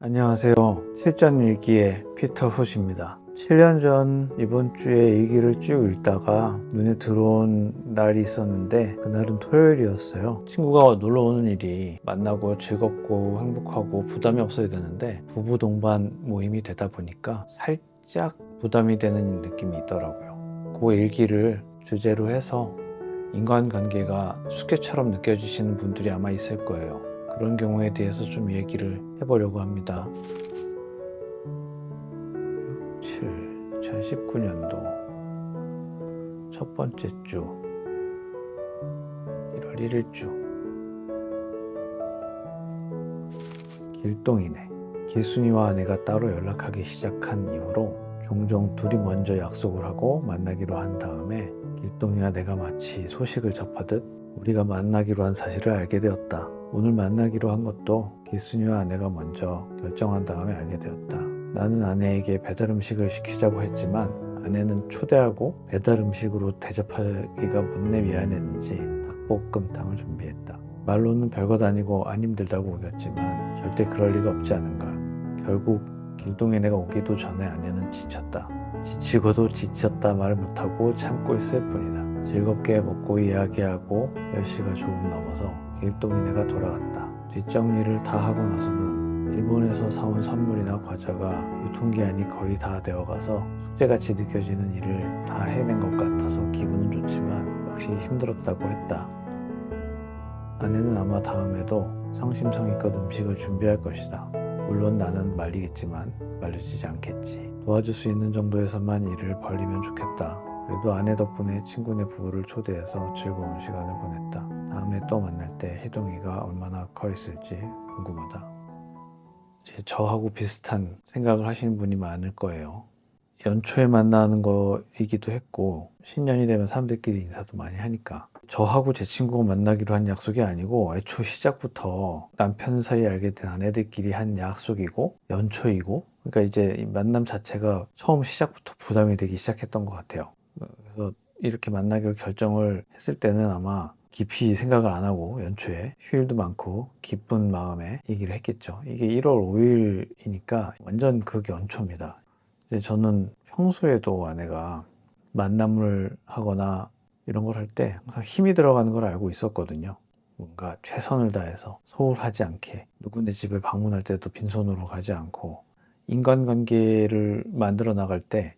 안녕하세요. 실전일기의 피터 훗입니다. 7년 전 이번 주에 일기를 쭉 읽다가 눈에 들어온 날이 있었는데 그날은 토요일이었어요. 친구가 놀러 오는 일이 만나고 즐겁고 행복하고 부담이 없어야 되는데 부부 동반 모임이 되다 보니까 살짝 부담이 되는 느낌이 있더라고요. 그 일기를 주제로 해서 인간관계가 숙제처럼 느껴지시는 분들이 아마 있을 거예요. 그런 경우에 대해서 좀 얘기를 해보려고 합니다. 2019년도 첫 번째 주 1월 1일 주 길동이네. 길순이와 아내가 따로 연락하기 시작한 이후로 종종 둘이 먼저 약속을 하고 만나기로 한 다음에 길동이와 내가 마치 소식을 접하듯 우리가 만나기로 한 사실을 알게 되었다. 오늘 만나기로 한 것도 길순이와 아내가 먼저 결정한 다음에 알게 되었다. 나는 아내에게 배달 음식을 시키자고 했지만 아내는 초대하고 배달 음식으로 대접하기가 못내 미안했는지 닭볶음탕을 준비했다. 말로는 별것 아니고 안 힘들다고 우겼지만 절대 그럴 리가 없지 않은가. 결국 길동에 내가 오기도 전에 아내는 지쳤다. 지치고도 지쳤다 말을 못하고 참고 있을 뿐이다. 즐겁게 먹고 이야기하고 10시가 조금 넘어서 길동이네가 돌아갔다. 뒷정리를 다 하고 나서는 일본에서 사온 선물이나 과자가 유통기한이 거의 다 되어가서 숙제같이 느껴지는 일을 다 해낸 것 같아서 기분은 좋지만 역시 힘들었다고 했다. 아내는 아마 다음에도 성심성의껏 음식을 준비할 것이다. 물론 나는 말리겠지만 말려지지 않겠지. 도와줄 수 있는 정도에서만 일을 벌리면 좋겠다. 그래도 아내 덕분에 친구네 부부를 초대해서 즐거운 시간을 보냈다. 다음에 또 만날 때 희동이가 얼마나 커 있을지 궁금하다. 이제 저하고 비슷한 생각을 하시는 분이 많을 거예요. 연초에 만나는 거이기도 했고 신년이 되면 사람들끼리 인사도 많이 하니까 저하고 제 친구가 만나기로 한 약속이 아니고 애초 시작부터 남편 사이에 알게 된 아내들끼리 한 약속이고 연초이고 그러니까 이제 이 만남 자체가 처음 시작부터 부담이 되기 시작했던 것 같아요. 그래서 이렇게 만나기로 결정을 했을 때는 아마 깊이 생각을 안 하고 연초에 휴일도 많고 기쁜 마음에 얘기를 했겠죠. 이게 1월 5일이니까 완전 극연초입니다. 이제 저는 평소에도 아내가 만남을 하거나 이런 걸 할 때 항상 힘이 들어가는 걸 알고 있었거든요. 뭔가 최선을 다해서 소홀하지 않게 누구네 집을 방문할 때도 빈손으로 가지 않고 인간관계를 만들어 나갈 때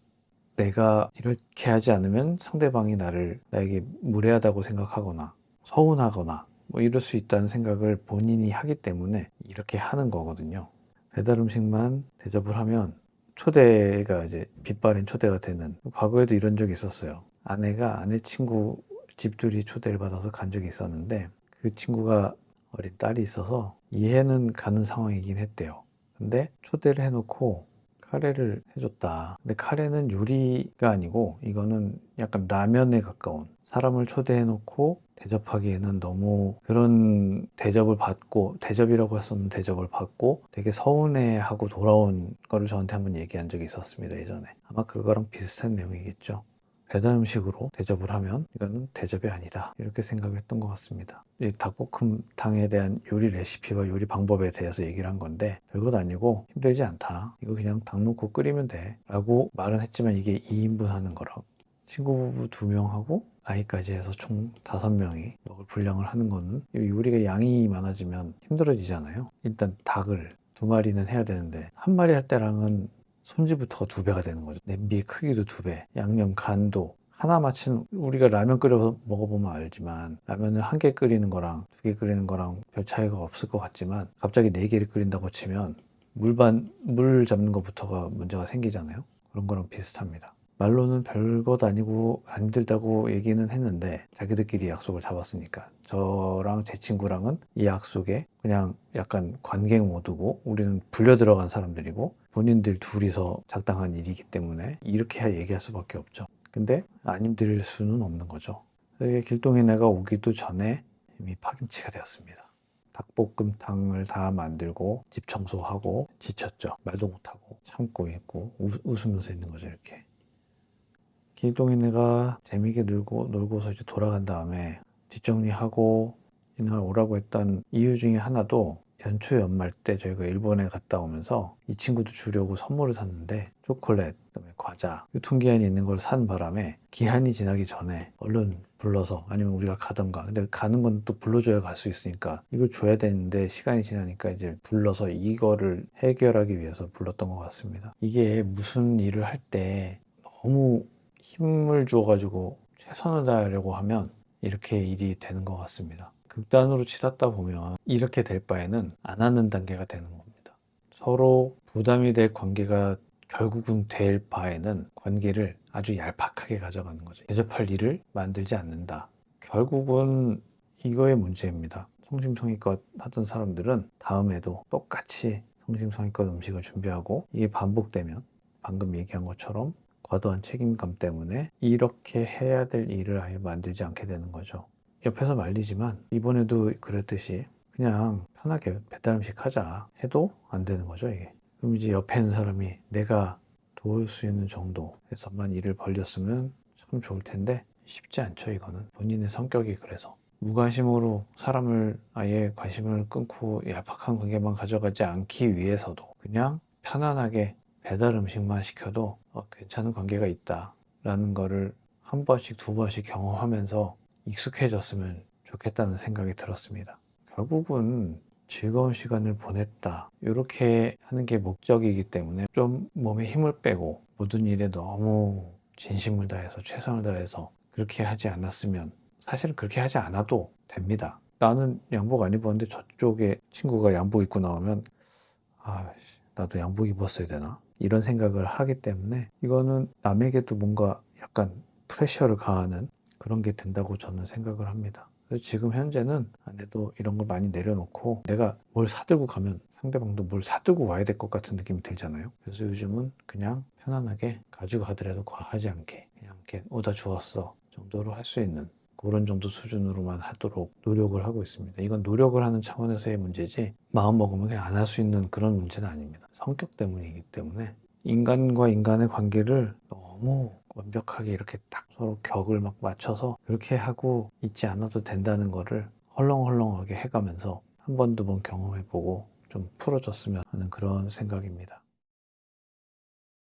내가 이렇게 하지 않으면 상대방이 나에게 무례하다고 생각하거나 서운하거나 뭐 이럴 수 있다는 생각을 본인이 하기 때문에 이렇게 하는 거거든요. 배달 음식만 대접을 하면 초대가 이제 빗발인 초대가 되는, 과거에도 이런 적이 있었어요. 아내가 아내 친구 집들이 초대를 받아서 간 적이 있었는데 그 친구가 어린 딸이 있어서 이해는 가는 상황이긴 했대요. 근데 초대를 해놓고 카레를 해줬다. 근데 카레는 요리가 아니고 이거는 약간 라면에 가까운, 사람을 초대해놓고 대접하기에는 너무 그런 대접을 받고, 대접이라고 할 수 없는 대접을 받고 되게 서운해하고 돌아온 거를 저한테 한번 얘기한 적이 있었습니다. 예전에. 아마 그거랑 비슷한 내용이겠죠. 배달 음식으로 대접을 하면 이거는 대접이 아니다, 이렇게 생각을 했던 것 같습니다. 이 닭볶음탕에 대한 요리 레시피와 요리 방법에 대해서 얘기를 한 건데 별것 아니고 힘들지 않다, 이거 그냥 닭 넣고 끓이면 돼 라고 말은 했지만 이게 2인분 하는 거라, 친구 부부 2명하고 아이까지 해서 총 5명이 먹을 분량을 하는 거는, 요리가 양이 많아지면 힘들어지잖아요. 일단 닭을 2마리는 해야 되는데 한 마리 할 때랑은 손질부터가 2배가 되는 거죠. 냄비의 크기도 2배, 양념 간도 하나 맞춘, 우리가 라면 끓여서 먹어보면 알지만 라면을 1개 끓이는 거랑 2개 끓이는 거랑 별 차이가 없을 것 같지만 갑자기 4개를 끓인다고 치면 물 잡는 것부터가 문제가 생기잖아요. 그런 거랑 비슷합니다. 말로는 별것 아니고 안 힘들다고 얘기는 했는데 자기들끼리 약속을 잡았으니까, 저랑 제 친구랑은 이 약속에 그냥 약간 관객 모드고 우리는 불려 들어간 사람들이고 본인들 둘이서 작당한 일이기 때문에 이렇게 얘기할 수밖에 없죠. 근데 안 힘들 수는 없는 거죠. 길동이네가 오기도 전에 이미 파김치가 되었습니다. 닭볶음탕을 다 만들고 집 청소하고 지쳤죠. 말도 못하고 참고 있고 웃으면서 있는 거죠. 이렇게 길동이네가 재미있게 놀고서 이제 돌아간 다음에 뒷정리하고 이날 오라고 했던 이유 중에 하나도 연초 연말 때 저희가 일본에 갔다 오면서 이 친구도 주려고 선물을 샀는데 초콜릿, 그다음에 과자, 유통기한이 있는 걸 산 바람에 기한이 지나기 전에 얼른 불러서 아니면 우리가 가던가, 근데 가는 건 또 불러줘야 갈 수 있으니까 이걸 줘야 되는데 시간이 지나니까 이제 불러서 이거를 해결하기 위해서 불렀던 것 같습니다. 이게 무슨 일을 할 때 너무 힘을 줘가지고 최선을 다하려고 하면 이렇게 일이 되는 것 같습니다. 극단으로 치닫다 보면 이렇게 될 바에는 안 하는 단계가 되는 겁니다. 서로 부담이 될 관계가 결국은 될 바에는 관계를 아주 얄팍하게 가져가는 거죠. 대접할 일을 만들지 않는다. 결국은 이거의 문제입니다. 성심성의껏 하던 사람들은 다음에도 똑같이 성심성의껏 음식을 준비하고 이게 반복되면 방금 얘기한 것처럼 과도한 책임감 때문에 이렇게 해야 될 일을 아예 만들지 않게 되는 거죠. 옆에서 말리지만 이번에도 그랬듯이 그냥 편하게 배달 음식 하자 해도 안 되는 거죠, 이게. 그럼 이제 옆에 있는 사람이 내가 도울 수 있는 정도에서만 일을 벌렸으면 참 좋을 텐데 쉽지 않죠, 이거는. 본인의 성격이 그래서. 무관심으로 사람을 아예 관심을 끊고 얄팍한 관계만 가져가지 않기 위해서도 그냥 편안하게 배달 음식만 시켜도 괜찮은 관계가 있다라는 거를 한 번씩 두 번씩 경험하면서 익숙해졌으면 좋겠다는 생각이 들었습니다. 결국은 즐거운 시간을 보냈다 이렇게 하는 게 목적이기 때문에 좀 몸에 힘을 빼고 모든 일에 너무 진심을 다해서 최선을 다해서 그렇게 하지 않았으면, 사실은 그렇게 하지 않아도 됩니다. 나는 양복 안 입었는데 저쪽에 친구가 양복 입고 나오면 나도 양복 입었어야 되나? 이런 생각을 하기 때문에 이거는 남에게도 뭔가 약간 프레셔를 가하는 그런 게 된다고 저는 생각을 합니다. 그래서 지금 현재는 아내도 이런 걸 많이 내려놓고 내가 뭘 사들고 가면 상대방도 뭘 사들고 와야 될 것 같은 느낌이 들잖아요. 그래서 요즘은 그냥 편안하게 가지고 가더라도 과하지 않게 그냥 이렇게 오다 주었어 정도로 할 수 있는 그런 정도 수준으로만 하도록 노력을 하고 있습니다. 이건 노력을 하는 차원에서의 문제지 마음 먹으면 그냥 안 할 수 있는 그런 문제는 아닙니다. 성격 때문이기 때문에 인간과 인간의 관계를 너무 완벽하게 이렇게 딱 서로 격을 막 맞춰서 그렇게 하고 있지 않아도 된다는 거를 헐렁헐렁하게 해가면서 한 번, 두 번 경험해보고 좀 풀어졌으면 하는 그런 생각입니다.